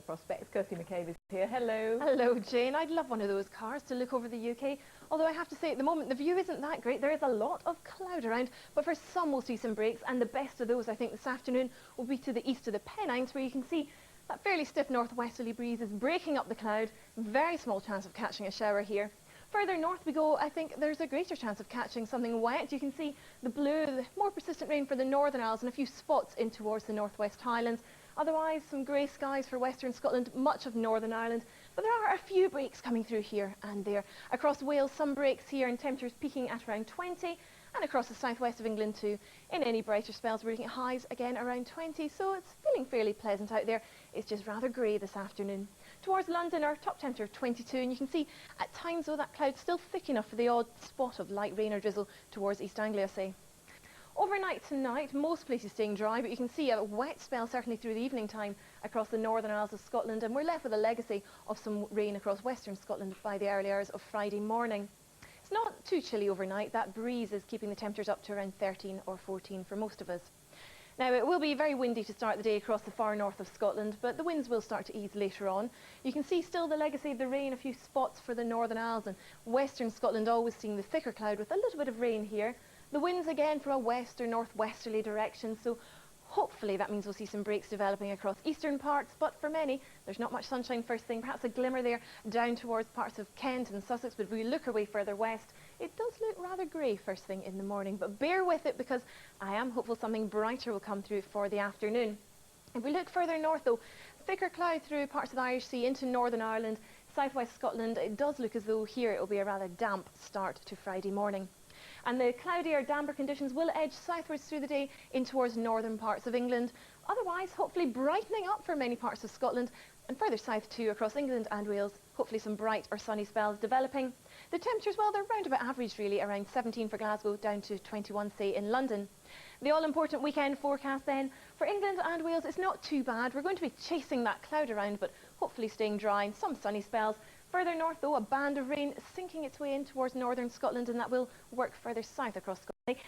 prospects. Kirsty McCabe is here. Hello. Hello, Jane. I'd love one of those cars to look over the UK. Although I have to say at the moment the view isn't that great. There is a lot of cloud around, but for some we'll see some breaks, and the best of those I think this afternoon will be to the east of the Pennines, where you can see that fairly stiff northwesterly breeze is breaking up the cloud. Very small chance of catching a shower here. Further north we go, I think there's a greater chance of catching something wet. You can see the blue, the more persistent rain for the Northern Isles and a few spots in towards the Northwest Highlands. Otherwise, some grey skies for Western Scotland, much of Northern Ireland. But there are a few breaks coming through here and there. Across Wales, some breaks here and temperatures peaking at around 20. And across the southwest of England too. In any brighter spells, we're looking at highs again around 20. So it's feeling fairly pleasant out there. It's just rather grey this afternoon. Towards London, our top temperature 22, and you can see at times though that cloud's still thick enough for the odd spot of light rain or drizzle towards East Anglia, say. Overnight tonight, most places staying dry, but you can see a wet spell certainly through the evening time across the Northern Isles of Scotland, and we're left with a legacy of some rain across Western Scotland by the early hours of Friday morning. It's not too chilly overnight. That breeze is keeping the temperatures up to around 13 or 14 for most of us. Now, it will be very windy to start the day across the far north of Scotland, but the winds will start to ease later on. You can see still the legacy of the rain, a few spots for the Northern Isles, and Western Scotland always seeing the thicker cloud with a little bit of rain here. The winds again from a west or northwesterly direction, so hopefully that means we'll see some breaks developing across eastern parts, but for many there's not much sunshine first thing, perhaps a glimmer there down towards parts of Kent and Sussex, but if we look our way further west it does look rather grey first thing in the morning, but bear with it because I am hopeful something brighter will come through for the afternoon. If we look further north though, thicker cloud through parts of the Irish Sea into Northern Ireland, southwest Scotland, it does look as though here it will be a rather damp start to Friday morning. And the cloudier, damper conditions will edge southwards through the day in towards northern parts of England. Otherwise, hopefully brightening up for many parts of Scotland and further south too across England and Wales. Hopefully some bright or sunny spells developing. The temperatures, well, they're round about average really, around 17 for Glasgow down to 21 say in London. The all-important weekend forecast then for England and Wales, it's not too bad. We're going to be chasing that cloud around, but hopefully staying dry and some sunny spells. Further north though, a band of rain sinking its way in towards northern Scotland, and that will work further south across Scotland.